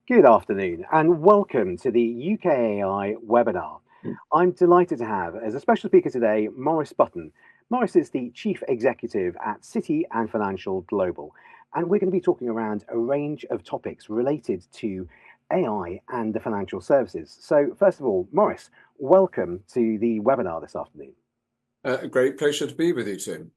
Good afternoon and welcome to the UKAI webinar. I'm delighted to have as a special speaker today, Maurice Button. Maurice is the Chief Executive at City and Financial Global, and we're going to be talking around a range of topics related to AI and the financial services. So first of all, Maurice, welcome to the webinar this afternoon. A great pleasure to be with you, Tim.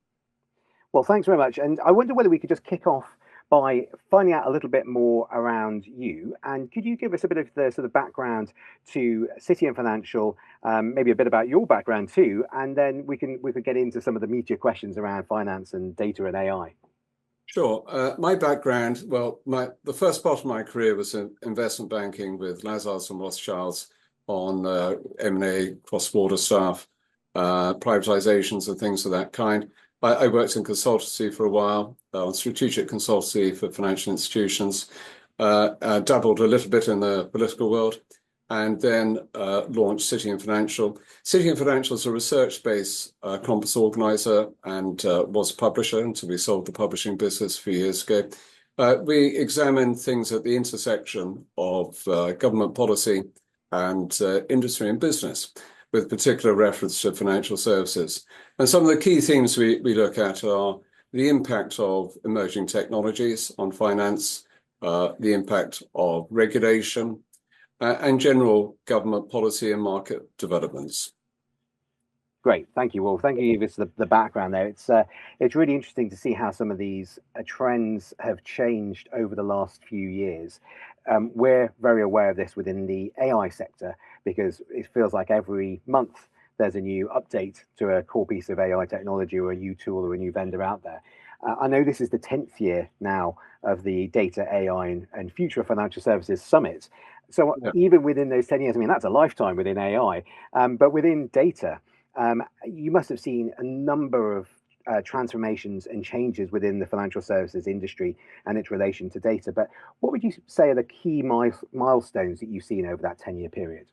Well, thanks very much. And I wonder whether we could just kick off by finding out a little bit more around you. And could you give us a bit of the sort of background to City and Financial, maybe a bit about your background too, and then we could get into some of the meatier questions around finance and data and AI. Sure. My background, well, the first part of my career was in investment banking with Lazarus and Rothschilds on M&A, cross-border stuff, privatizations and things of that kind. I worked in consultancy for a while, on strategic consultancy for financial institutions, dabbled a little bit in the political world, and then launched City and Financial. City and Financial is a research-based compass organizer and was a publisher until we sold the publishing business a few years ago. We examine things at the intersection of government policy and industry and business, with particular reference to financial services. And some of the key themes we look at are the impact of emerging technologies on finance, the impact of regulation, and general government policy and market developments. Great, thank you. Well, thank you for the background there. It's really interesting to see how some of these trends have changed over the last few years. We're very aware of this within the AI sector because it feels like every month there's a new update to a core piece of AI technology or a new tool or a new vendor out there. I know this is the 10th year now of the Data, AI and Future Financial Services Summit. So even within those 10 years, I mean, that's a lifetime within AI, but within data, you must have seen a number of transformations and changes within the financial services industry and its relation to data. But what would you say are the key milestones that you've seen over that 10-year period?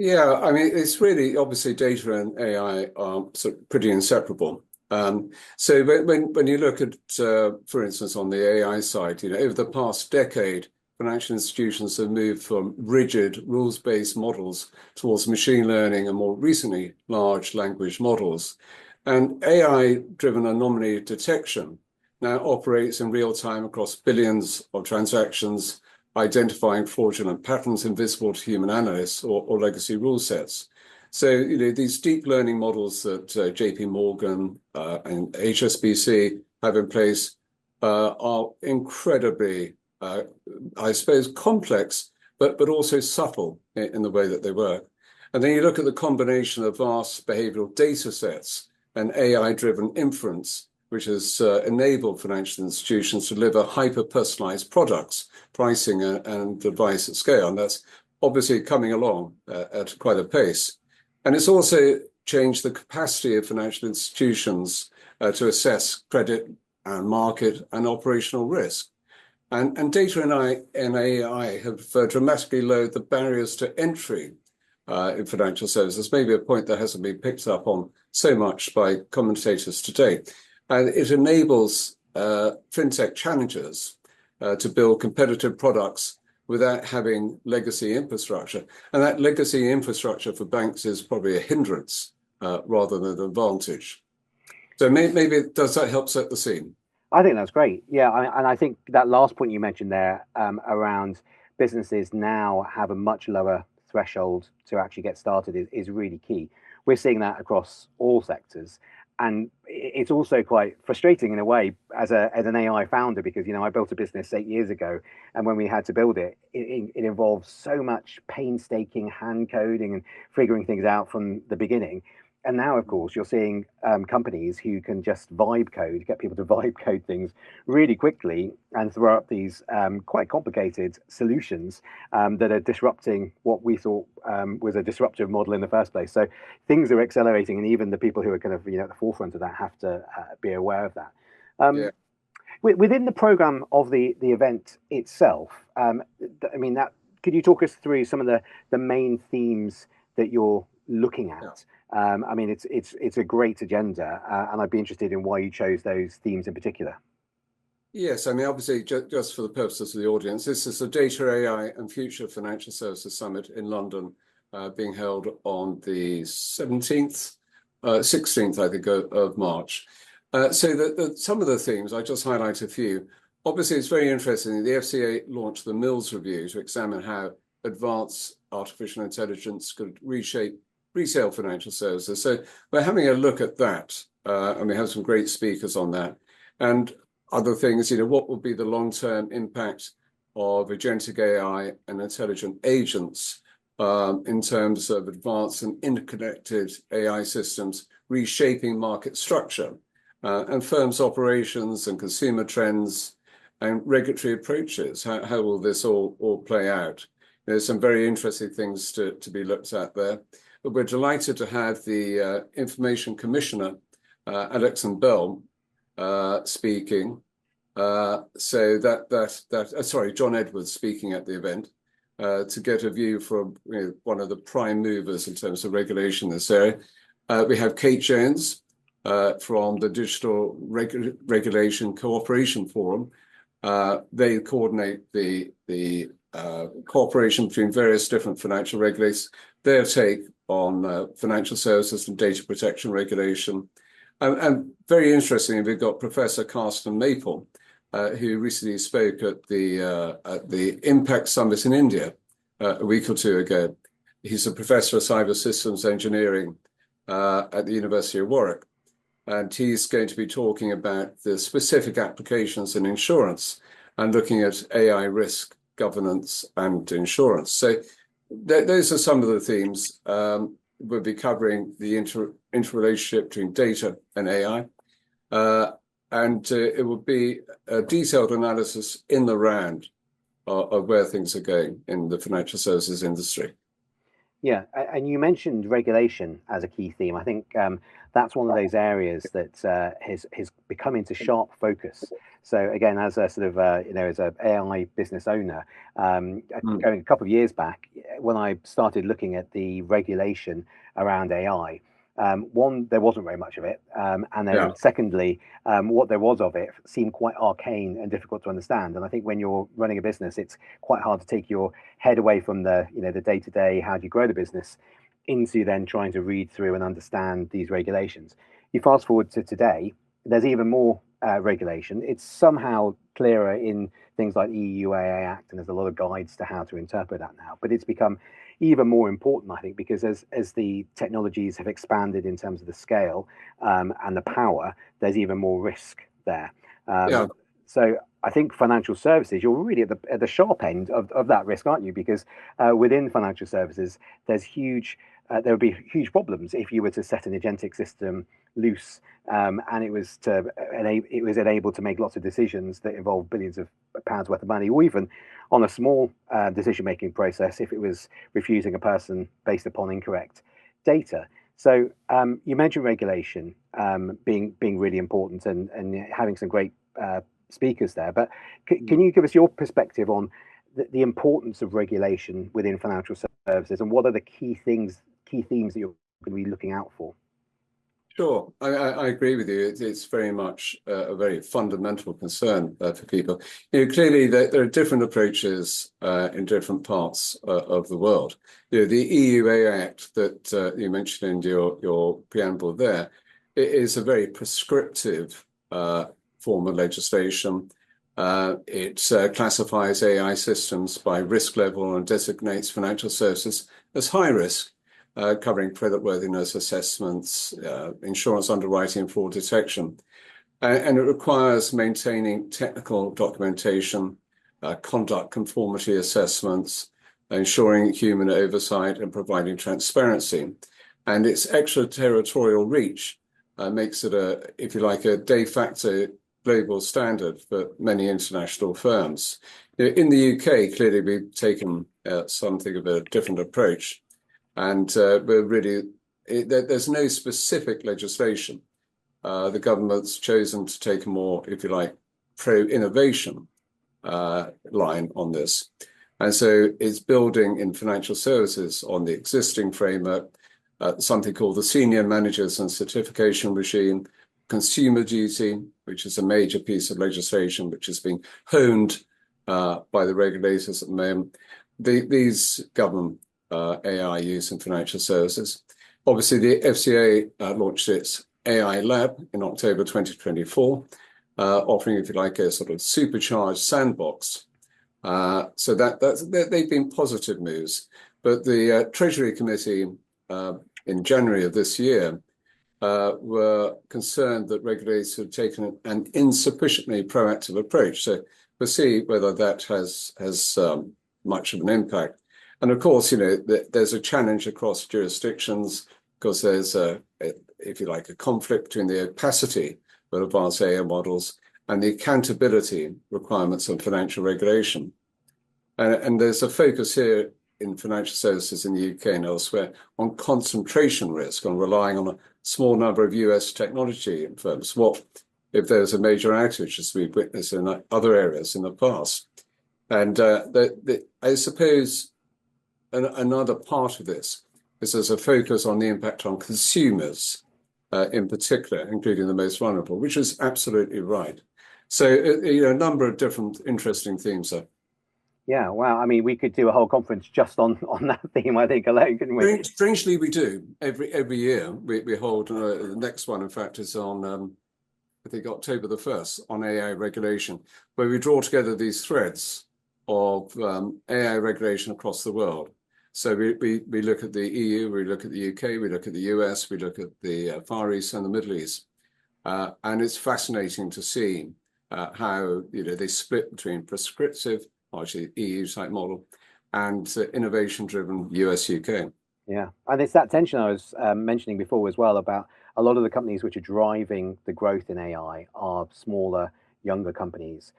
Yeah, I mean, it's really obviously data and AI are sort of pretty inseparable. So when you look at, for instance, on the AI side, over the past decade, financial institutions have moved from rigid rules-based models towards machine learning and more recently large language models. And AI-driven anomaly detection now operates in real time across billions of transactions, identifying fraudulent patterns invisible to human analysts or legacy rule sets. So these deep learning models that JP Morgan and HSBC have in place are incredibly I suppose, complex, but also subtle in the way that they work. And then you look at the combination of vast behavioral data sets and AI-driven inference, which has enabled financial institutions to deliver hyper-personalized products, pricing and advice at scale. And that's obviously coming along at quite a pace. And it's also changed the capacity of financial institutions to assess credit and market and operational risk. And data and AI have dramatically lowered the barriers to entry in financial services, maybe a point that hasn't been picked up on so much by commentators today. And it enables fintech challengers to build competitive products without having legacy infrastructure. And that legacy infrastructure for banks is probably a hindrance rather than an advantage. So maybe does that help set the scene? I think that's great. Yeah, and I think that last point you mentioned there around businesses now have a much lower threshold to actually get started is really key. We're seeing that across all sectors. And it's also quite frustrating in a way as an AI founder, because, I built a business 8 years ago. And when we had to build it, it involved so much painstaking hand coding and figuring things out from the beginning. And now, of course, you're seeing companies who can just get people to vibe code things really quickly and throw up these quite complicated solutions that are disrupting what we thought was a disruptive model in the first place. So things are accelerating, and even the people who are kind of at the forefront of that have to be aware of that. Within the program of the event itself, could you talk us through some of the main themes that you're looking at? Yeah. It's a great agenda, and I'd be interested in why you chose those themes in particular. Yes, I mean, obviously, just for the purposes of the audience, this is the Data AI and Future Financial Services Summit in London, being held on the 17th, 16th, I think, of March. So some of the themes, I just highlight a few. Obviously, it's very interesting. The FCA launched the Mills Review to examine how advanced artificial intelligence could reshape retail financial services. So we're having a look at that, and we have some great speakers on that. And other things, what will be the long-term impact of agentic AI and intelligent agents in terms of advanced and interconnected AI systems reshaping market structure and firms' operations and consumer trends and regulatory approaches? How will this all play out? There's some very interesting things to be looked at there. But we're delighted to have the Information Commissioner, Alexander Bell, speaking. John Edwards speaking at the event to get a view from one of the prime movers in terms of regulation in this area. We have Kate Jones from the Digital Regulation Cooperation Forum. They coordinate the cooperation between various different financial regulators, their take on financial services and data protection regulation. And very interestingly, we've got Professor Carsten Maple, who recently spoke at the Impact Summit in India a week or two ago. He's a professor of cyber systems engineering at the University of Warwick. And he's going to be talking about the specific applications in insurance and looking at AI risk, governance, and insurance. So those are some of the themes. We'll be covering the interrelationship between data and AI. And it will be a detailed analysis in the round of where things are going in the financial services industry. Yeah, and you mentioned regulation as a key theme. I think that's one of those areas that has become into sharp focus. So again, as a sort of as an AI business owner, going a couple of years back, when I started looking at the regulation around AI, one, there wasn't very much of it, and then secondly, what there was of it seemed quite arcane and difficult to understand. And I think when you're running a business, it's quite hard to take your head away from the the day-to-day, how do you grow the business, into then trying to read through and understand these regulations. You fast forward to today, there's even more regulation. It's somehow clearer in things like the EU AI Act, and there's a lot of guides to how to interpret that now. But it's become even more important, I think, because as the technologies have expanded in terms of the scale and the power, there's even more risk there. So I think financial services, you're really at the sharp end of that risk, aren't you? Because within financial services, there would be huge problems if you were to set an agentic system loose and it was able to make lots of decisions that involve billions of pounds worth of money, or even on a small decision-making process if it was refusing a person based upon incorrect data. So you mentioned regulation being really important and having some great speakers there, but can you give us your perspective on the importance of regulation within financial services, and what are the key themes that you're going to be looking out for? Sure, I agree with you. It's very much a very fundamental concern for people. Clearly, there are different approaches in different parts of the world. The EU AI Act that you mentioned in your preamble there is a very prescriptive form of legislation. It classifies AI systems by risk level and designates financial services as high risk, covering creditworthiness assessments, insurance underwriting, and fraud detection. And it requires maintaining technical documentation, conduct conformity assessments, ensuring human oversight, and providing transparency. And its extraterritorial reach makes it if you like, a de facto global standard for many international firms. In the UK, clearly, we've taken something of a different approach. And there's no specific legislation. The government's chosen to take a more, if you like, pro-innovation line on this. And so it's building in financial services on the existing framework, something called the Senior Managers and Certification Regime, Consumer Duty, which is a major piece of legislation which is being honed by the regulators at the moment. These govern AI use in financial services. Obviously, the FCA launched its AI Lab in October 2024, offering, if you like, a sort of supercharged sandbox. So they've been positive moves. But the Treasury Committee in January of this year were concerned that regulators had taken an insufficiently proactive approach. So we'll see whether that has much of an impact. And of course, there's a challenge across jurisdictions because there's if you like, a conflict between the opacity of advanced AI models and the accountability requirements on financial regulation. And there's a focus here in financial services in the UK and elsewhere on concentration risk, on relying on a small number of US technology firms. What if there's a major outage, as we've witnessed in other areas in the past? And I suppose another part of this is there's a focus on the impact on consumers in particular, including the most vulnerable, which is absolutely right. So, a number of different interesting themes there. Yeah, wow. I mean, we could do a whole conference just on that theme, I think, alone, couldn't we? Strangely, we do. Every year we hold, the next one, in fact, is on, I think, October the 1st, on AI regulation, where we draw together these threads of AI regulation across the world. So we look at the EU, we look at the UK, we look at the US, we look at the Far East and the Middle East. And it's fascinating to see how they split between prescriptive, largely EU-type model, and innovation-driven US-UK. Yeah, and it's that tension I was mentioning before as well about a lot of the companies which are driving the growth in AI are smaller, younger companies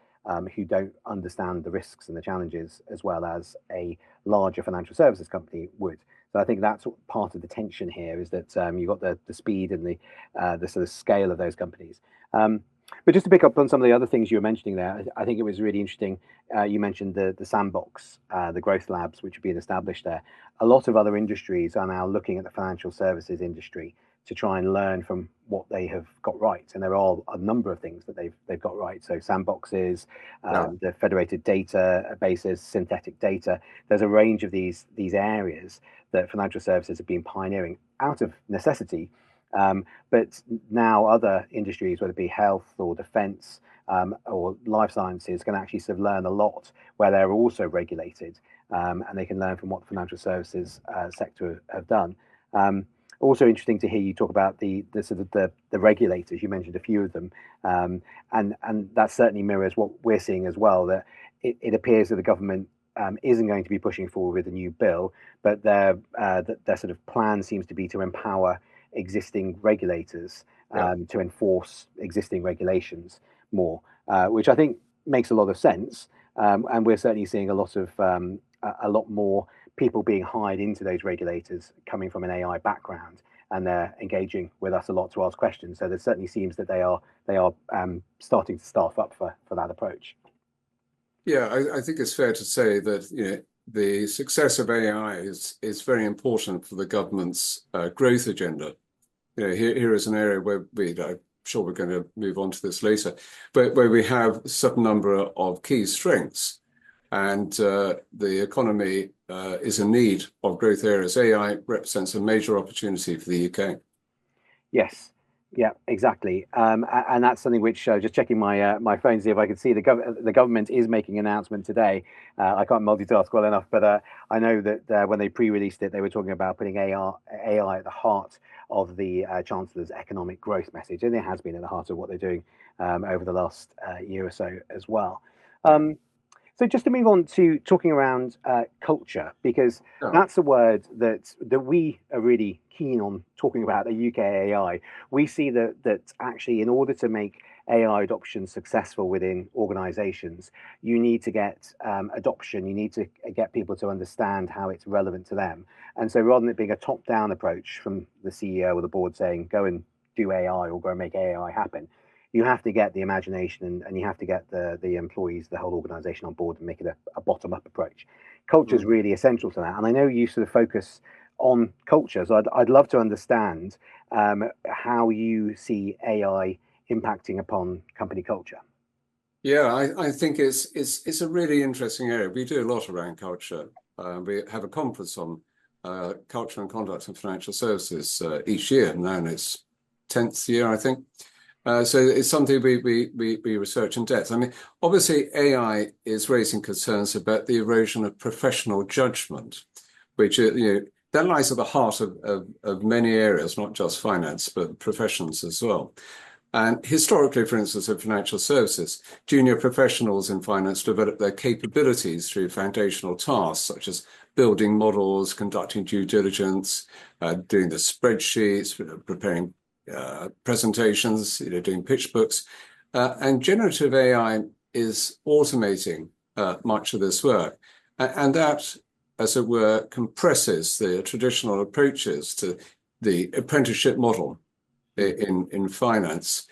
who don't understand the risks and the challenges as well as a larger financial services company would. So I think that's part of the tension here is that you've got the speed and the sort of scale of those companies. But just to pick up on some of the other things you were mentioning there, I think it was really interesting. You mentioned the sandbox, the growth labs, which have been established there. A lot of other industries are now looking at the financial services industry to try and learn from what they have got right. And there are a number of things that they've got right. So sandboxes, the federated databases, synthetic data. There's a range of these areas that financial services have been pioneering out of necessity. But now other industries, whether it be health or defense or life sciences, can actually sort of learn a lot where they're also regulated, and they can learn from what the financial services sector have done. Also interesting to hear you talk about the sort of the regulators. You mentioned a few of them, and that certainly mirrors what we're seeing as well. That it appears that the government isn't going to be pushing forward with a new bill, but their sort of plan seems to be to empower existing regulators to enforce existing regulations more, which I think makes a lot of sense. And we're certainly seeing a lot more people being hired into those regulators coming from an AI background, and they're engaging with us a lot to ask questions. So there certainly seems that they are starting to staff up for that approach. Yeah, I think it's fair to say that the success of AI is very important for the government's growth agenda. Here is an area where I'm sure we're going to move on to this later, but where we have a certain number of key strengths, and the economy is in need of growth areas. AI represents a major opportunity for the UK. Yes. Yeah, exactly. And that's something which, just checking my phone to see if I could see the government is making an announcement today. I can't multitask well enough, but I know that when they pre-released it, they were talking about putting AI at the heart of the Chancellor's economic growth message, and it has been at the heart of what they're doing over the last year or so as well. So just to move on to talking around culture, because that's a word that we are really keen on talking about at UK AI. We see that actually in order to make AI adoption successful within organizations, you need to get adoption, you need to get people to understand how it's relevant to them. And so rather than it being a top-down approach from the CEO or the board saying, go and do AI or go and make AI happen, you have to get the imagination and you have to get the employees, the whole organization on board and make it a bottom-up approach. Culture is really essential to that. And I know you sort of focus on culture, so I'd love to understand how you see AI impacting upon company culture? Yeah, I think it's a really interesting area. We do a lot around culture. We have a conference on culture and conduct in financial services each year, now in its 10th year, I think. So it's something we research in depth. I mean, obviously, AI is raising concerns about the erosion of professional judgment, which that lies at the heart of many areas, not just finance, but professions as well. And historically, for instance, in financial services, junior professionals in finance develop their capabilities through foundational tasks such as building models, conducting due diligence, doing the spreadsheets, preparing presentations, doing pitch books. And generative AI is automating much of this work. And that, as it were, compresses the traditional approaches to the apprenticeship model in finance,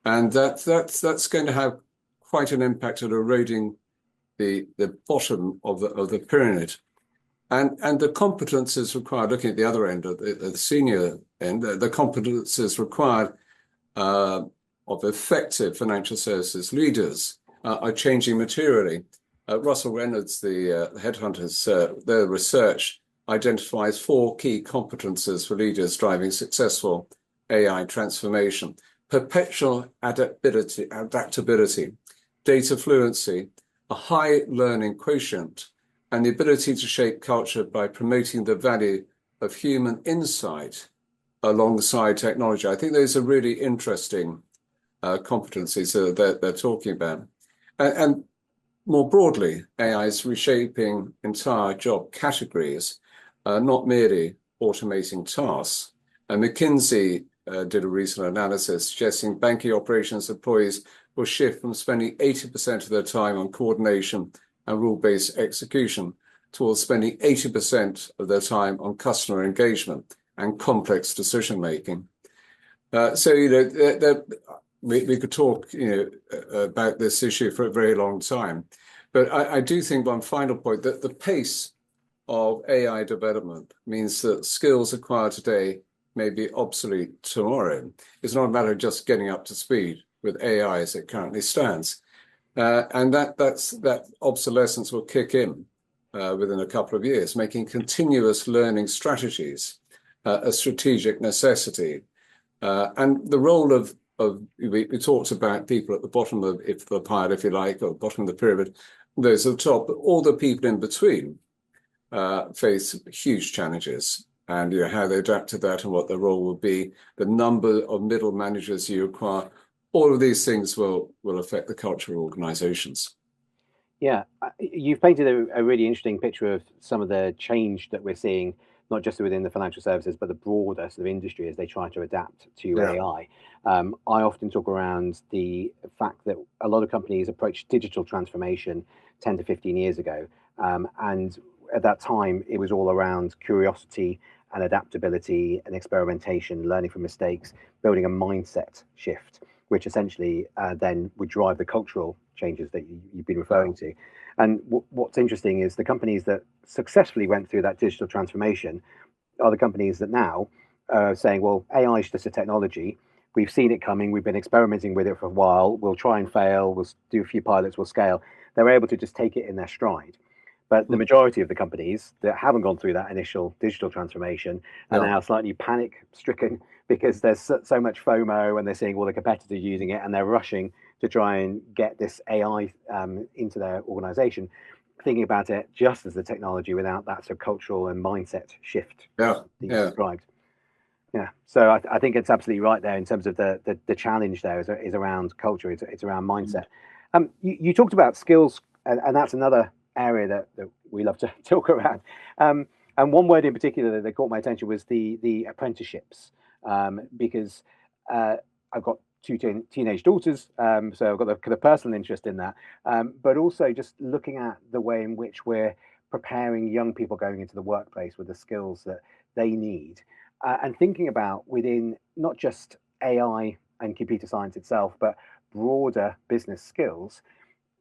and that's going to have quite an impact at eroding the bottom of the pyramid, and the competences required. Looking at the other end of the senior end, the competences required of effective financial services leaders are changing materially. Russell Reynolds, the headhunters, their research identifies 4 key competences for leaders driving successful AI transformation: perpetual adaptability, data fluency, a high learning quotient, and the ability to shape culture by promoting the value of human insight alongside technology. I think those are really interesting competencies that they're talking about. And more broadly, AI is reshaping entire job categories, not merely automating tasks. And McKinsey did a recent analysis suggesting banking operations employees will shift from spending 80% of their time on coordination and rule-based execution towards spending 80% of their time on customer engagement and complex decision-making. So, we could talk, about this issue for a very long time. But I do think one final point, that the pace of AI development means that skills acquired today may be obsolete tomorrow. It's not a matter of just getting up to speed with AI as it currently stands. And that obsolescence will kick in within a couple of years, making continuous learning strategies a strategic necessity. And the role of we talked about people at the bottom of the pile, if you like, or bottom of the pyramid, those at the top, but all the people in between face huge challenges. And how they adapt to that and what their role will be, the number of middle managers you require, all of these things will affect the culture of organizations. Yeah, you've painted a really interesting picture of some of the change that we're seeing, not just within the financial services, but the broader sort of industry as they try to adapt to AI. I often talk around the fact that a lot of companies approached digital transformation 10 to 15 years ago. And at that time, it was all around curiosity and adaptability and experimentation, learning from mistakes, building a mindset shift, which essentially then would drive the cultural changes that you've been referring to. And what's interesting is the companies that successfully went through that digital transformation are the companies that now are saying, well, AI is just a technology. We've seen it coming. We've been experimenting with it for a while. We'll try and fail. We'll do a few pilots. We'll scale. They're able to just take it in their stride. But the majority of the companies that haven't gone through that initial digital transformation are now slightly panic-stricken because there's so much FOMO and they're seeing all the competitors using it and they're rushing to try and get this AI into their organization, thinking about it just as the technology without that sort of cultural and mindset shift that you described. Yeah, so I think it's absolutely right there in terms of the challenge there is around culture, it's around mindset. You talked about skills, and that's another area that we love to talk around. And one word in particular that caught my attention was the apprenticeships, because I've got 2 teenage daughters, so I've got the kind of personal interest in that, but also just looking at the way in which we're preparing young people going into the workplace with the skills that they need, and thinking about within not just AI and computer science itself, but broader business skills,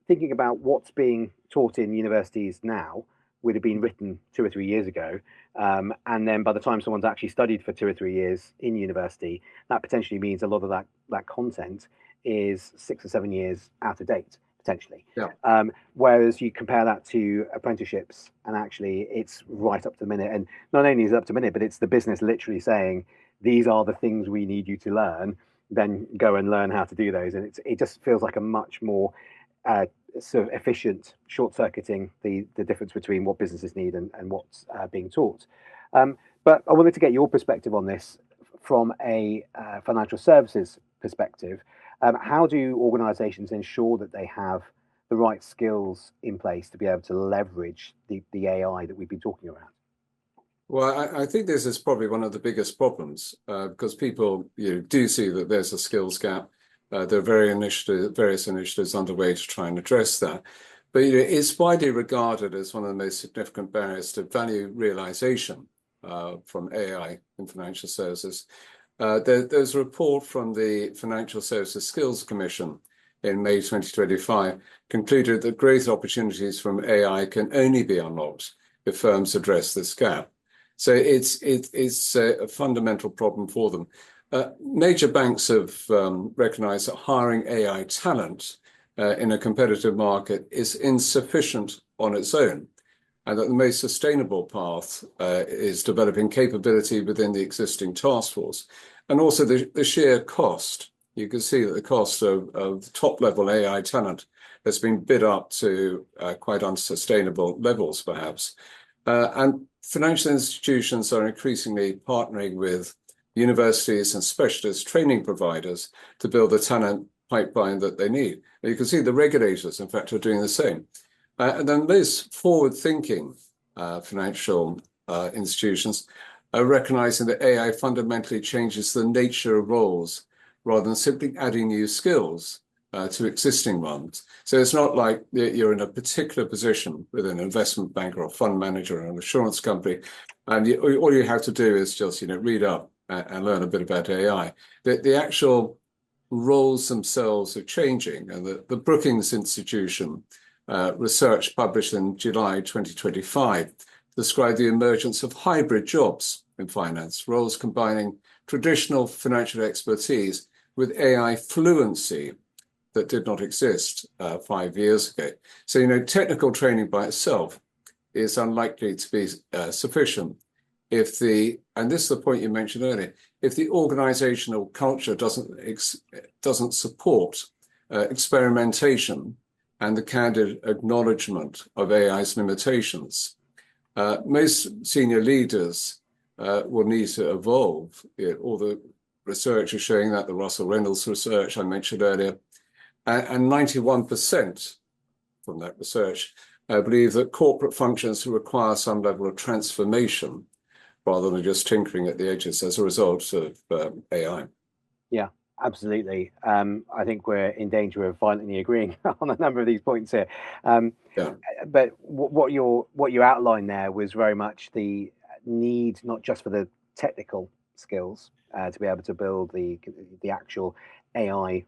thinking about what's being taught in universities now would have been written 2 or 3 years ago. And then by the time someone's actually studied for 2 or 3 years in university, that potentially means a lot of that content is 6 or 7 years out of date potentially. Yeah. Whereas you compare that to apprenticeships, and actually it's right up to the minute. And not only is it up to the minute, but it's the business literally saying, these are the things we need you to learn, then go and learn how to do those. And it just feels like a much more sort of efficient, short-circuiting the difference between what businesses need and what's being taught. But I wanted to get your perspective on this from a financial services perspective. How do organizations ensure that they have the right skills in place to be able to leverage the AI that we've been talking about? Well, I think this is probably one of the biggest problems because people do see that there's a skills gap. There are various initiatives underway to try and address that. But it's widely regarded as one of the most significant barriers to value realization from AI in financial services. There's a report from the Financial Services Skills Commission in May 2025 concluded that growth opportunities from AI can only be unlocked if firms address this gap. So it's a fundamental problem for them. Major banks have recognized that hiring AI talent in a competitive market is insufficient on its own, and that the most sustainable path is developing capability within the existing task force. And also the sheer cost. You can see that the cost of top-level AI talent has been bid up to quite unsustainable levels, perhaps. And financial institutions are increasingly partnering with universities and specialist training providers to build the talent pipeline that they need. And you can see the regulators, in fact, are doing the same. And then most forward-thinking financial institutions are recognizing that AI fundamentally changes the nature of roles rather than simply adding new skills to existing ones. So it's not like you're in a particular position with an investment banker or fund manager or an insurance company, and all you have to do is just read up and learn a bit about AI. The actual roles themselves are changing, and the Brookings Institution research published in July 2025 described the emergence of hybrid jobs in finance, roles combining traditional financial expertise with AI fluency that did not exist 5 years ago. So, technical training by itself is unlikely to be sufficient if and this is the point you mentioned earlier, if the organizational culture doesn't support experimentation and the candid acknowledgement of AI's limitations. Most senior leaders will need to evolve. All the research is showing that, the Russell Reynolds research I mentioned earlier, and 91% from that research believe that corporate functions require some level of transformation rather than just tinkering at the edges as a result of AI. Yeah, absolutely. I think we're in danger of violently agreeing on a number of these points here. But what you outlined there was very much the need, not just for the technical skills to be able to build the actual AI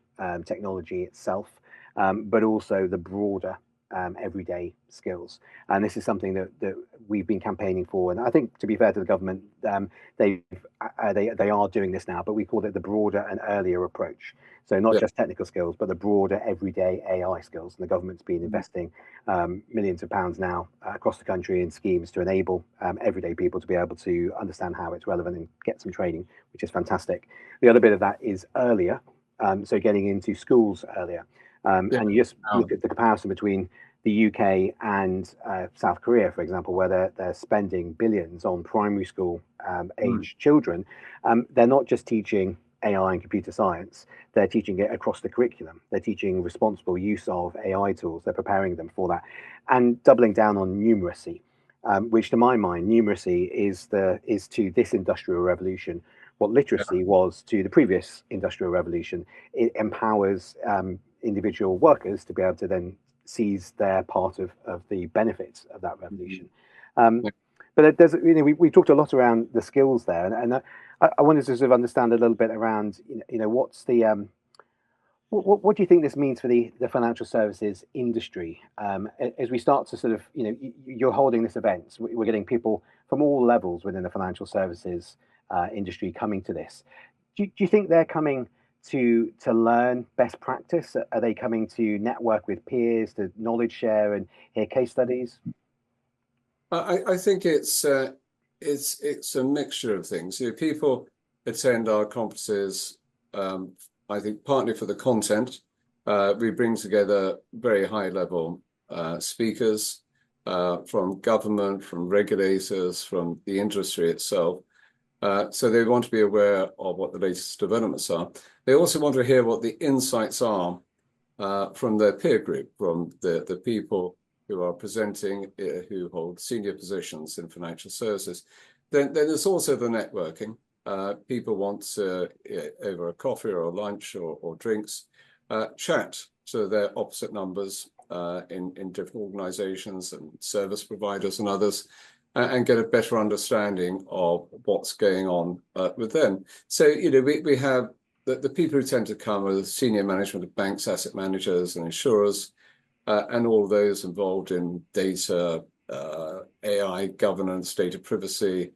technology itself, but also the broader everyday skills. And this is something that we've been campaigning for. And I think, to be fair to the government, they are doing this now, but we call it the broader and earlier approach. So not just technical skills, but the broader everyday AI skills. And the government's been investing millions of pounds now across the country in schemes to enable everyday people to be able to understand how it's relevant and get some training, which is fantastic. The other bit of that is earlier. So getting into schools earlier. And you just look at the comparison between the UK and South Korea, for example, where they're spending billions on primary school age children. They're not just teaching AI and computer science, they're teaching it across the curriculum. They're teaching responsible use of AI tools. They're preparing them for that and doubling down on numeracy, which to my mind, numeracy is to this industrial revolution what literacy was to the previous industrial revolution. It empowers individual workers to be able to then seize their part of the benefits of that revolution. But there's, we talked a lot around the skills there, and I wanted to sort of understand a little bit around, what's the what do you think this means for the financial services industry as we start to sort of, you're holding this event, we're getting people from all levels within the financial services industry coming to this. Do you think they're coming to learn best practice? Are they coming to network with peers, to knowledge share and hear case studies? I think it's a mixture of things. You know, people attend our conferences, I think partly for the content. We bring together very high level speakers from government, from regulators, from the industry itself. So they want to be aware of what the latest developments are. They also want to hear what the insights are from their peer group, from the people who are presenting, who hold senior positions in financial services. Then there's also the networking. People want to, over a coffee or a lunch or drinks, chat to their opposite numbers in different organizations and service providers and others, and get a better understanding of what's going on with them. So, you know, we have the people who tend to come are the senior management of banks, asset managers, and insurers, and all those involved in data, AI governance, data privacy,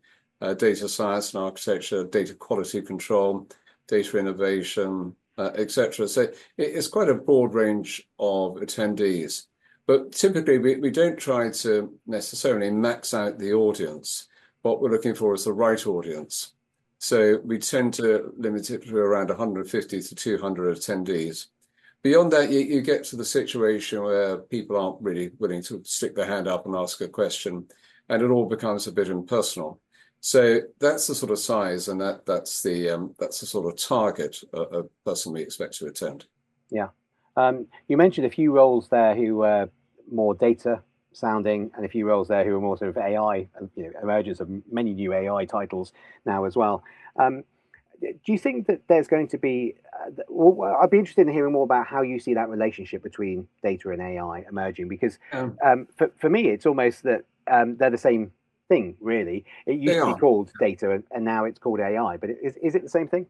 data science and architecture, data quality control, data innovation, etc. So it's quite a broad range of attendees. But typically, we don't try to necessarily max out the audience. What we're looking for is the right audience. So we tend to limit it to around 150 to 200 attendees. Beyond that, you get to the situation where people aren't really willing to stick their hand up and ask a question, and it all becomes a bit impersonal. So that's the sort of size, and that's the sort of target of person we expect to attend. Yeah. You mentioned a few roles there who were more data sounding, and a few roles there who are more sort of AI, you know, emergence of many new AI titles now as well. Do you think that there's going to be, well, I'd be interested in hearing more about how you see that relationship between data and AI emerging, because for me, it's almost that they're the same thing, really. It used to be called data and now it's called AI, but is it the same thing?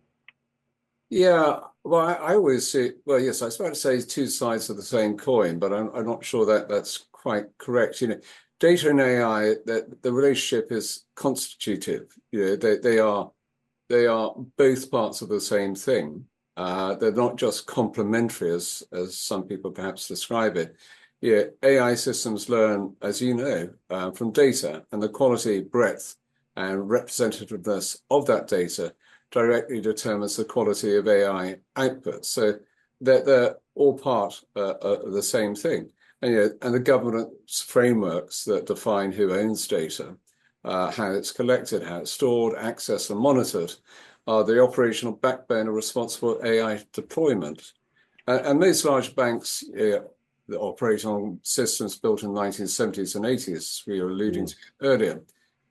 Yeah, well, I always say, well, yes, I was about to say two sides of the same coin, but I'm not sure that that's quite correct. You know, data and AI, the relationship is constitutive. You know, they are both parts of the same thing. They're not just complementary, as some people perhaps describe it. Yeah, AI systems learn, as you know, from data, and the quality, breadth, and representativeness of that data directly determines the quality of AI output. So they're all part of the same thing. And, you know, and the governance frameworks that define who owns data, how it's collected, how it's stored, accessed, and monitored, are the operational backbone of responsible AI deployment. And most large banks that operate on systems built in the 1970s and 80s, we were alluding to earlier,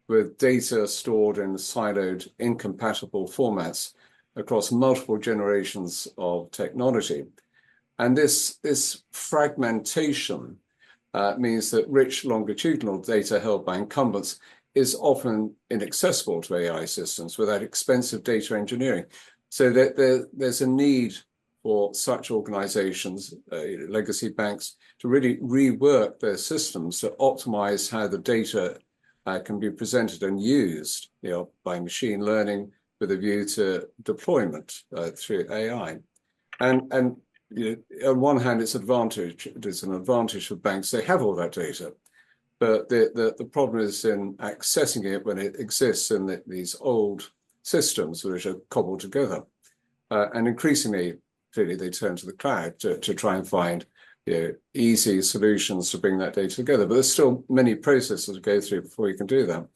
with data stored in siloed, incompatible formats across multiple generations of technology. And this fragmentation means that rich longitudinal data held by incumbents is often inaccessible to AI systems without expensive data engineering. So that there's a need for such organizations, legacy banks, to really rework their systems to optimize how the data can be presented and used, you know, by machine learning with a view to deployment through AI. And you know, on one hand, it's an advantage for banks. They have all that data, but the problem is in accessing it when it exists in these old systems which are cobbled together. And increasingly, clearly, they turn to the cloud to try and find, you know, easy solutions to bring that data together. But there's still many processes to go through before you can do that.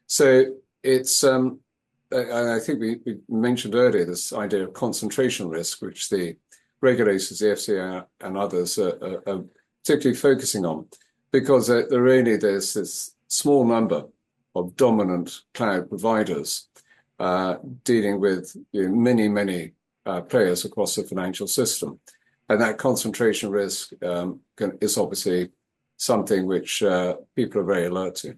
So it's, I think we mentioned earlier this idea of concentration risk, which the regulators, the FCA and others are particularly focusing on, because there's this small number of dominant cloud providers dealing with, you know, many players across the financial system. And that concentration risk is obviously something which people are very alert to.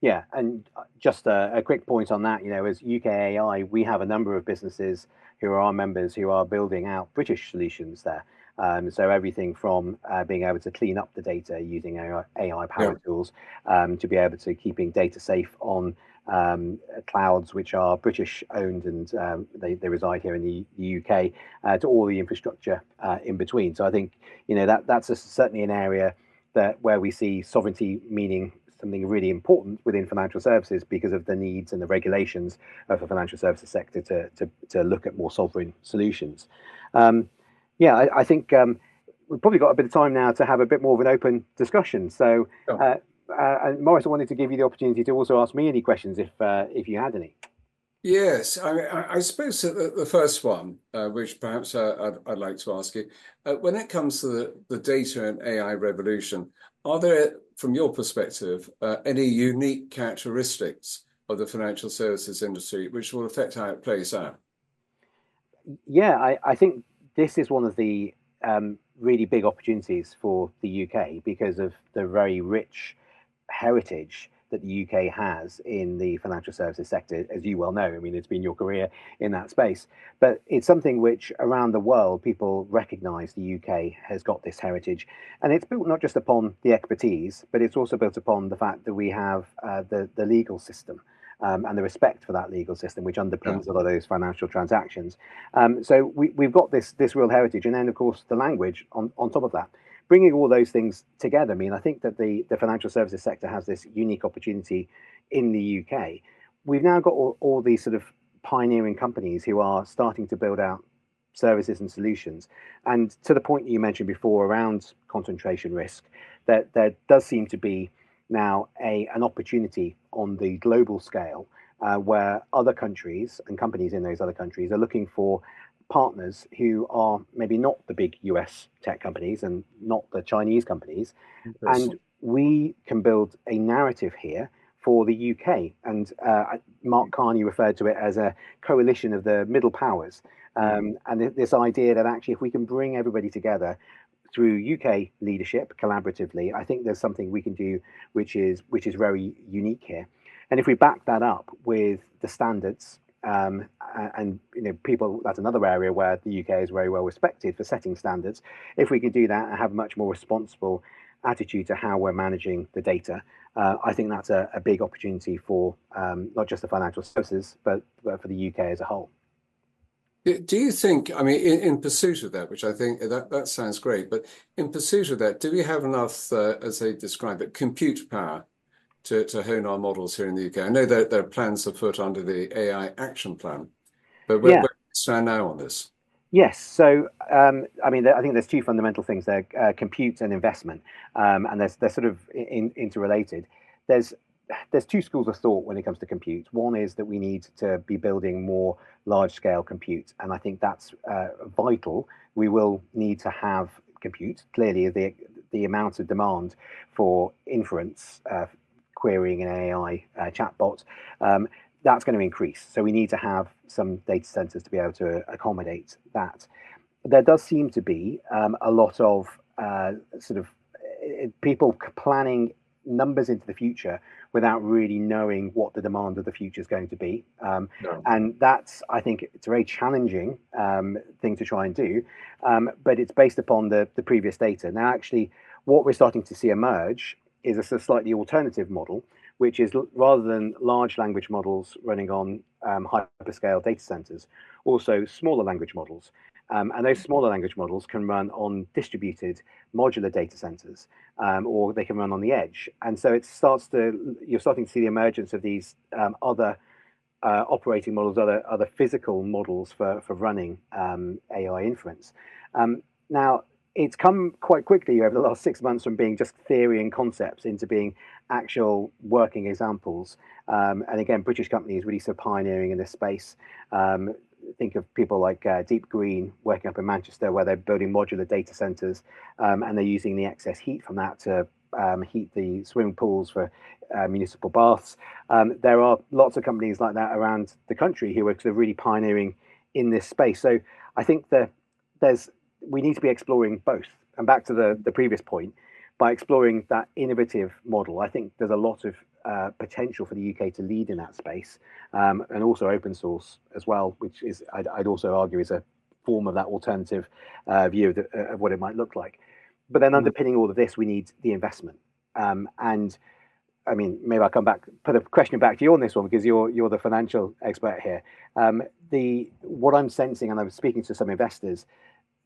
Yeah, and just a quick point on that, you know, as UKAI, we have a number of businesses who are our members who are building out British solutions there. So everything from being able to clean up the data using AI powered tools, to be able to keeping data safe on clouds, which are British owned, and they reside here in the UK, to all the infrastructure in between. So I think, that's certainly an area where we see sovereignty meaning something really important within financial services, because of the needs and the regulations of the financial services sector to look at more sovereign solutions. I think we've probably got a bit of time now to have a bit more of an open discussion. So, and Maurice, I wanted to give you the opportunity to also ask me any questions if you had any. Yes, I suppose the first one, which perhaps I'd like to ask you, when it comes to the data and AI revolution, are there, from your perspective, any unique characteristics of the financial services industry which will affect how it plays out? Yeah, I think this is one of the really big opportunities for the UK, because of the very rich heritage that the UK has in the financial services sector, as you well know. I mean, it's been your career in that space, but it's something which around the world people recognize the UK has got this heritage, and it's built not just upon the expertise, but it's also built upon the fact that we have the legal system. And the respect for that legal system, which underpins a lot of those financial transactions. So we've got this real heritage, and then of course the language on top of that. Bringing all those things together, I mean, I think that the financial services sector has this unique opportunity in the UK. We've now got all these sort of pioneering companies who are starting to build out services and solutions. And to the point that you mentioned before around concentration risk, that there does seem to be now an opportunity on the global scale, where other countries and companies in those other countries are looking for partners who are maybe not the big US tech companies and not the Chinese companies. And we can build a narrative here for the UK. And Mark Carney referred to it as a coalition of the middle powers. And this idea that actually, if we can bring everybody together through UK leadership collaboratively, I think there's something we can do which is very unique here. And if we back that up with the standards, and people, that's another area where the UK is very well respected for setting standards. If we could do that and have a much more responsible attitude to how we're managing the data, I think that's a big opportunity for not just the financial services, but for the UK as a whole. Do you think, I mean, in pursuit of that, which I think that sounds great, but in pursuit of that, do we have enough, as they describe it, compute power to hone our models here in the UK? I know that there are plans afoot under the AI action plan, but where do we stand now on this? Yes. So, I mean, I think there's two fundamental things there: compute and investment, and they're sort of interrelated. There's two schools of thought when it comes to compute. One is that we need to be building more large-scale compute, and I think that's vital. We will need to have compute. Clearly, the amount of demand for inference, querying an AI chatbot, that's going to increase. So we need to have some data centers to be able to accommodate that. There does seem to be a lot of sort of people planning numbers into the future without really knowing what the demand of the future is going to be. And that's, I think, it's a very challenging thing to try and do, but it's based upon the previous data. Now, actually, what we're starting to see emerge is a slightly alternative model, which is rather than large language models running on hyperscale data centers, also smaller language models. And those smaller language models can run on distributed modular data centers, or they can run on the edge. And so you're starting to see the emergence of these other operating models, other physical models for running AI inference. Now, it's come quite quickly over the last 6 months from being just theory and concepts into being actual working examples. And again, British companies really sort of pioneering in this space. Think of people like Deep Green working up in Manchester, where they're building modular data centers, and they're using the excess heat from that to heat the swimming pools for municipal baths. There are lots of companies like that around the country who are sort of really pioneering in this space. So I think that we need to be exploring both. And back to the previous point, by exploring that innovative model, I think there's a lot of potential for the UK to lead in that space, and also open source as well, which is, I'd also argue, is a form of that alternative view of what it might look like. But then underpinning all of this, we need the investment. And I mean, maybe I'll come back, put a question back to you on this one because you're the financial expert here. The what I'm sensing, and I'm speaking to some investors,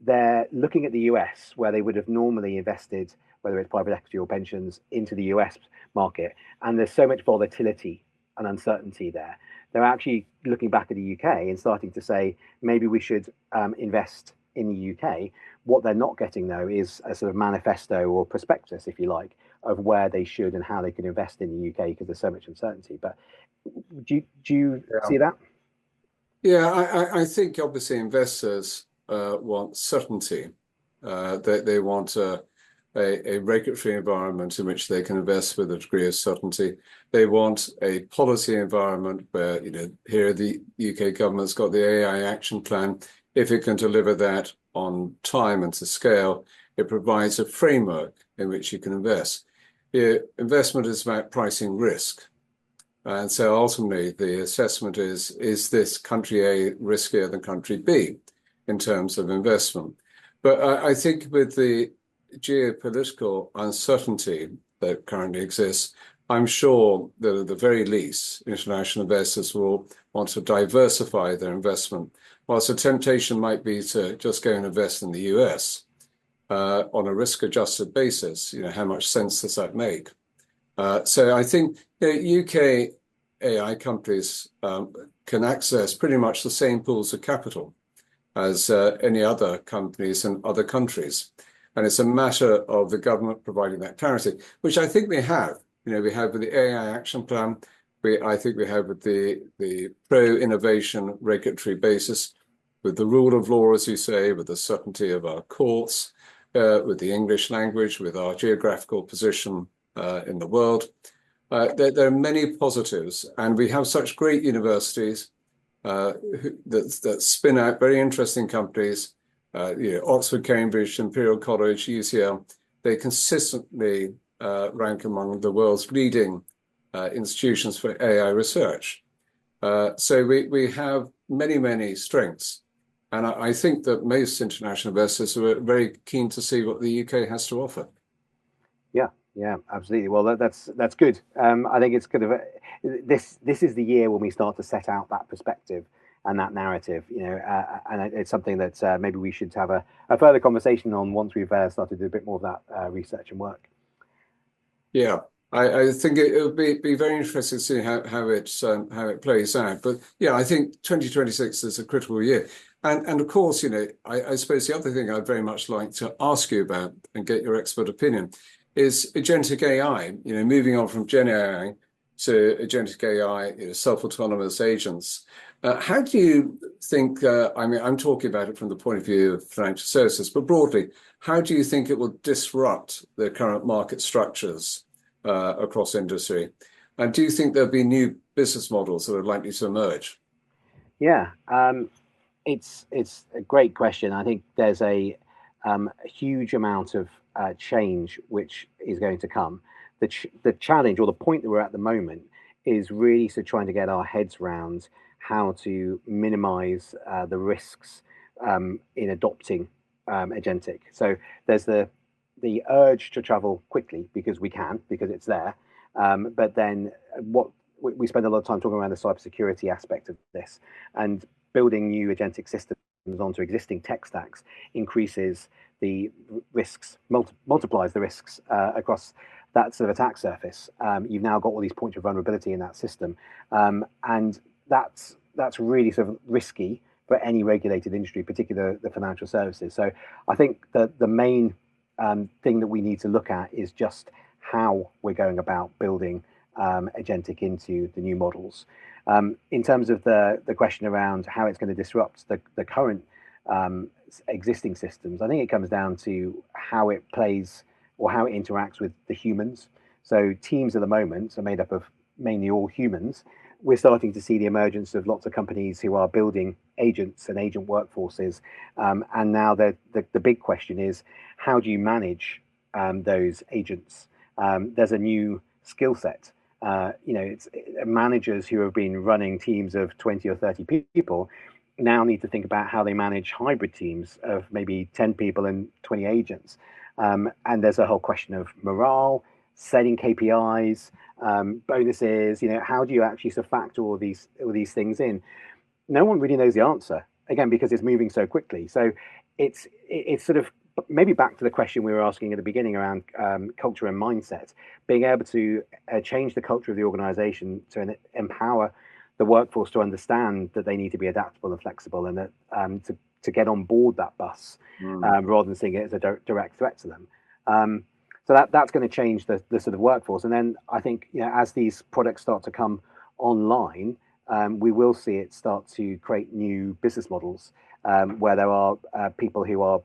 they're looking at the US where they would have normally invested, whether it's private equity or pensions, into the US market, and there's so much volatility and uncertainty there. They're actually looking back at the UK and starting to say maybe we should invest in the UK. What they're not getting though is a sort of manifesto or prospectus, if you like, of where they should and how they can invest in the UK because there's so much uncertainty. But do you Yeah. see that? Yeah, I think obviously investors want certainty. They want a regulatory environment in which they can invest with a degree of certainty. They want a policy environment where, here the UK government's got the AI action plan. If it can deliver that on time and to scale, it provides a framework in which you can invest. Investment is about pricing risk. And so ultimately, the assessment is this country A riskier than country B in terms of investment? But I think with the geopolitical uncertainty that currently exists, I'm sure that at the very least, international investors will want to diversify their investment. Whilst the temptation might be to just go and invest in the US on a risk-adjusted basis, how much sense does that make? So I think UK AI companies can access pretty much the same pools of capital as any other companies in other countries. And it's a matter of the government providing that clarity, which I think we have. We have with the AI action plan. I think we have with the pro-innovation regulatory basis, with the rule of law, as you say, with the certainty of our courts, with the English language, with our geographical position in the world. There are many positives, and we have such great universities that spin out very interesting companies. Oxford, Cambridge, Imperial College, UCL, they consistently rank among the world's leading institutions for AI research. So we have many, many strengths. And I think that most international investors are very keen to see what the UK has to offer. Yeah, absolutely. Well, that's good. I think it's kind of this is the year when we start to set out that perspective and that narrative, and it's something that maybe we should have a further conversation on once we've started to do a bit more of that research and work. Yeah, I think it'll be very interesting to see how it plays out. But yeah, I think 2026 is a critical year. And of course, I suppose the other thing I'd very much like to ask you about and get your expert opinion is agentic AI, moving on from Gen AI to agentic AI, self-autonomous agents. How do you think, I'm talking about it from the point of view of financial services, but broadly, how do you think it will disrupt the current market structures across industry? And do you think there'll be new business models that are likely to emerge? Yeah, it's a great question. I think there's a huge amount of change which is going to come. The challenge or the point that we're at the moment is really trying to get our heads around how to minimize the risks in adopting agentic. So there's the urge to travel quickly because it's there. But then what we spend a lot of time talking around the cybersecurity aspect of this, and building new agentic systems onto existing tech stacks increases the risks, multiplies the risks across that sort of attack surface. You've now got all these points of vulnerability in that system, and that's really sort of risky for any regulated industry, particularly the financial services. So I think that the main thing that we need to look at is just how we're going about building agentic into the new models. In terms of the question around how it's going to disrupt the current existing systems, I think it comes down to how it plays or how it interacts with the humans. So teams at the moment are made up of mainly all humans. We're starting to see the emergence of lots of companies who are building agents and agent workforces. And now the big question is, how do you manage those agents? There's a new skill set. It's managers who have been running teams of 20 or 30 people now need to think about how they manage hybrid teams of maybe 10 people and 20 agents. And there's a whole question of morale, setting KPIs, bonuses. How do you actually sort of factor all these things in? No one really knows the answer, again, because it's moving so quickly. So it's sort of maybe back to the question we were asking at the beginning around culture and mindset, being able to change the culture of the organization to empower the workforce to understand that they need to be adaptable and flexible, and that to get on board that bus rather than seeing it as a direct threat to them. So that's going to change the sort of workforce. And then I think, as these products start to come online, we will see it start to create new business models where there are people who are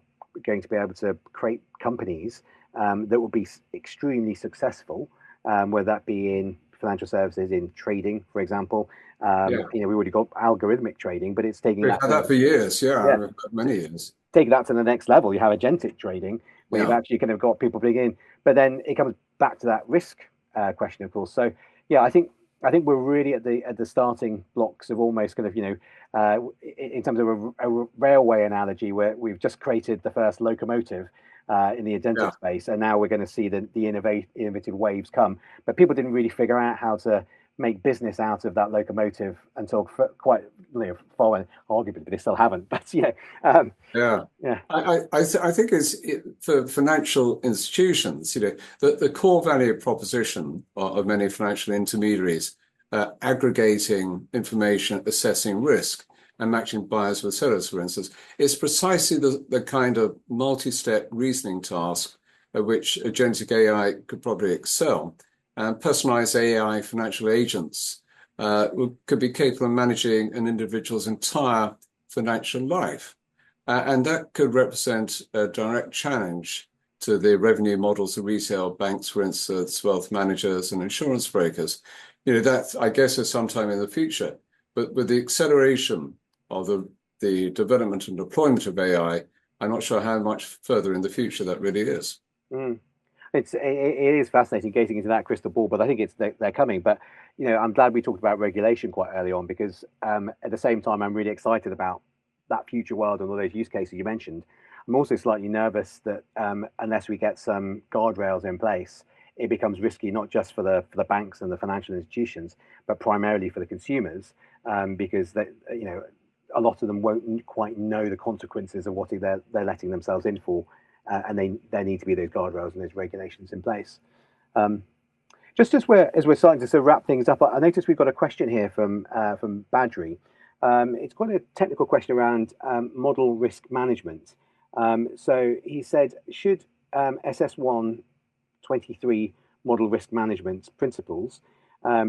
going to be able to create companies that will be extremely successful, whether that be in financial services, in trading, for example. We already got algorithmic trading, but it's taking We've had that for years, many years. Taking that to the next level, you have agentic trading, where you've actually kind of got people bringing in, but then it comes back to that risk question, of course. So I think we're really at the starting blocks of almost kind of in terms of a railway analogy, where we've just created the first locomotive in the agentic space, and now we're going to see the innovative waves come. But people didn't really figure out how to make business out of that locomotive until quite far, arguably, but they still haven't. But I think for financial institutions, the core value proposition of many financial intermediaries, aggregating information, assessing risk, and matching buyers with sellers, for instance, is precisely the kind of multi-step reasoning task at which agentic AI could probably excel. And personalized AI financial agents could be capable of managing an individual's entire financial life. And that could represent a direct challenge to the revenue models of retail banks, for instance, wealth managers and insurance brokers. That, I guess, is sometime in the future. But with the acceleration of the development and deployment of AI, I'm not sure how much further in the future that really is. It is fascinating getting into that crystal ball, but I think they're coming. But I'm glad we talked about regulation quite early on, because at the same time, I'm really excited about that future world and all those use cases you mentioned. I'm also slightly nervous that unless we get some guardrails in place, it becomes risky, not just for the banks and the financial institutions, but primarily for the consumers, because a lot of them won't quite know the consequences of what they're letting themselves in for. And there need to be those guardrails and those regulations in place. Just as we're starting to sort of wrap things up, I noticed we've got a question here from Badri. It's quite a technical question around model risk management. So he said, should SS1 23 model risk management principles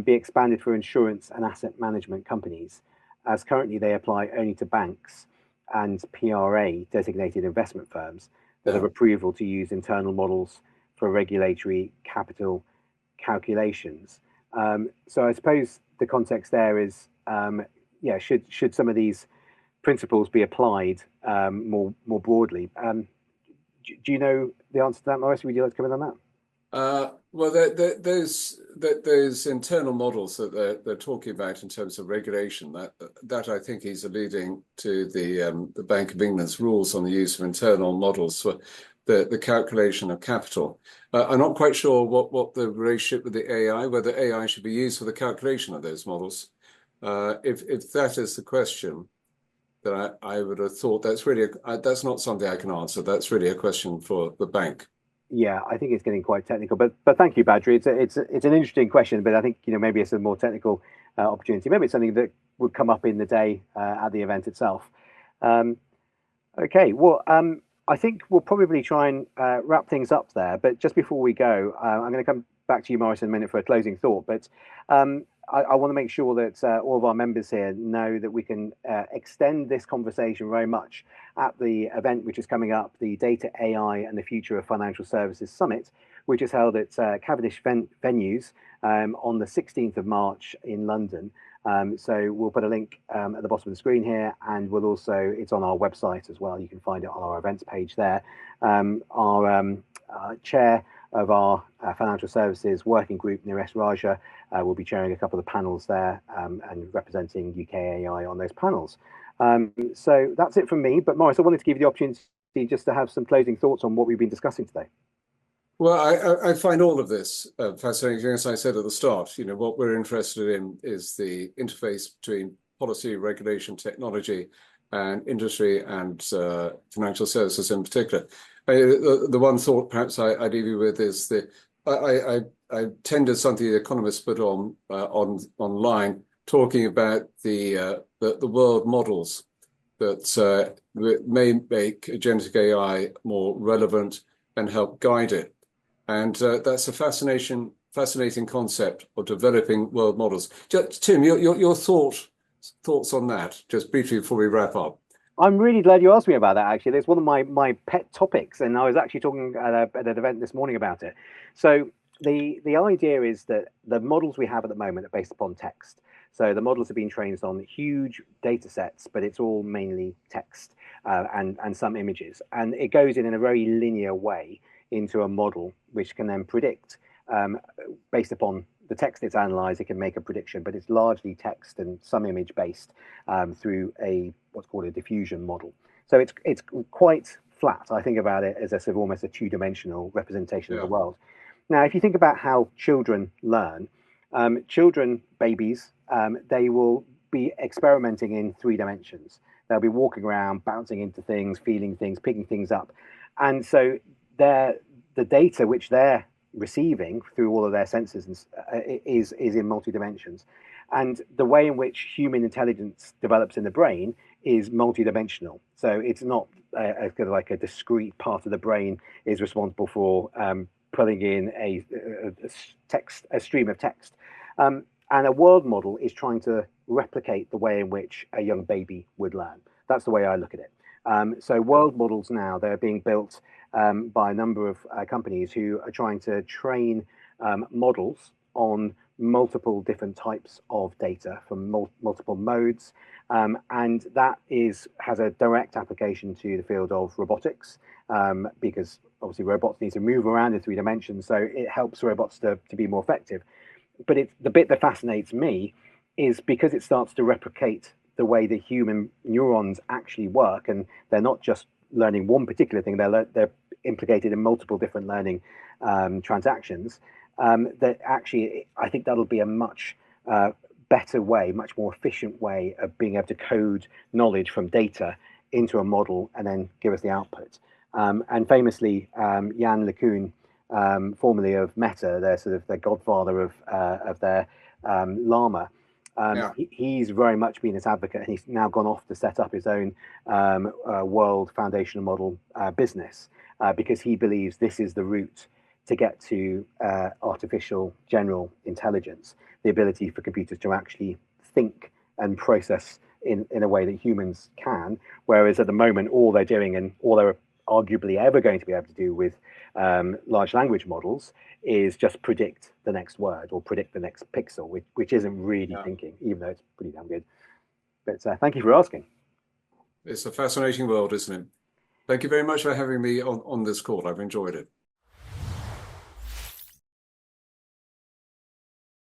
be expanded for insurance and asset management companies, as currently they apply only to banks and PRA designated investment firms that have approval to use internal models for regulatory capital calculations. So I suppose the context there is, should some of these principles be applied more broadly? Do you know the answer to that, Maurice? Would you like to comment on that? Well, those internal models that they're talking about in terms of regulation, that I think he's alluding to the Bank of England's rules on the use of internal models for the calculation of capital. I'm not quite sure what the relationship with the AI, whether AI should be used for the calculation of those models. If that is the question, then I would have thought that's not something I can answer. That's really a question for the bank. Yeah, I think it's getting quite technical, but thank you, Badri. It's an interesting question, but I think maybe it's a more technical opportunity. Maybe it's something that would come up in the day at the event itself. Okay, well, I think we'll probably try and wrap things up there. But just before we go, I'm going to come back to you, Maurice, in a minute for a closing thought. But I want to make sure that all of our members here know that we can extend this conversation very much at the event which is coming up, the Data AI and the Future of Financial Services Summit, which is held at Cavendish venues on the 16th of March in London. So we'll put a link at the bottom of the screen here, and it's on our website as well. You can find it on our events page there. Our chair of our financial services working group, Naresh Raja, will be chairing a couple of panels there and representing UK AI on those panels. So that's it from me. But Maurice, I wanted to give you the opportunity just to have some closing thoughts on what we've been discussing today. Well, I find all of this fascinating. As I said at the start, what we're interested in is the interface between policy, regulation, technology, and industry and financial services in particular. The one thought perhaps I'd leave you with is I attended something the economists put on online talking about the world models that may make agentic AI more relevant and help guide it. And that's a fascinating concept of developing world models. Tim, your thoughts on that, just briefly before we wrap up. I'm really glad you asked me about that, actually. It's one of my pet topics, and I was actually talking at an event this morning about it. So the idea is that the models we have at the moment are based upon text. So the models have been trained on huge data sets, but it's all mainly text and some images. And it goes in a very linear way into a model, which can then predict based upon the text it's analyzed. It can make a prediction, but it's largely text and some image based through what's called a diffusion model. So it's quite flat. I think about it as a sort of almost a two-dimensional representation of the world. Now, if you think about how children learn, babies, they will be experimenting in 3 dimensions. They'll be walking around, bouncing into things, feeling things, picking things up. And so the data which they're receiving through all of their senses is in multi-dimensions. And the way in which human intelligence develops in the brain is multi-dimensional. So it's not kind of like a discrete part of the brain is responsible for pulling in a stream of text. And a world model is trying to replicate the way in which a young baby would learn. That's the way I look at it. So world models now, they're being built by a number of companies who are trying to train models on multiple different types of data from multiple modes. And that has a direct application to the field of robotics, because obviously robots need to move around in 3 dimensions. So it helps robots to be more effective. But the bit that fascinates me is because it starts to replicate the way the human neurons actually work, and they're not just learning one particular thing, they're implicated in multiple different learning transactions, that actually I think that'll be a much better way, much more efficient way of being able to code knowledge from data into a model and then give us the output. And famously, Jan LeCun, formerly of Meta, they're sort of the godfather of their llama. He's very much been this advocate, and he's now gone off to set up his own world foundational model business because he believes this is the route to get to artificial general intelligence, the ability for computers to actually think and process in a way that humans can, whereas at the moment all they're doing and all they're arguably ever going to be able to do with large language models is just predict the next word or predict the next pixel, which isn't really thinking, even though it's pretty damn good. But thank you for asking. It's a fascinating world, isn't it? Thank you very much for having me on this call. I've enjoyed it.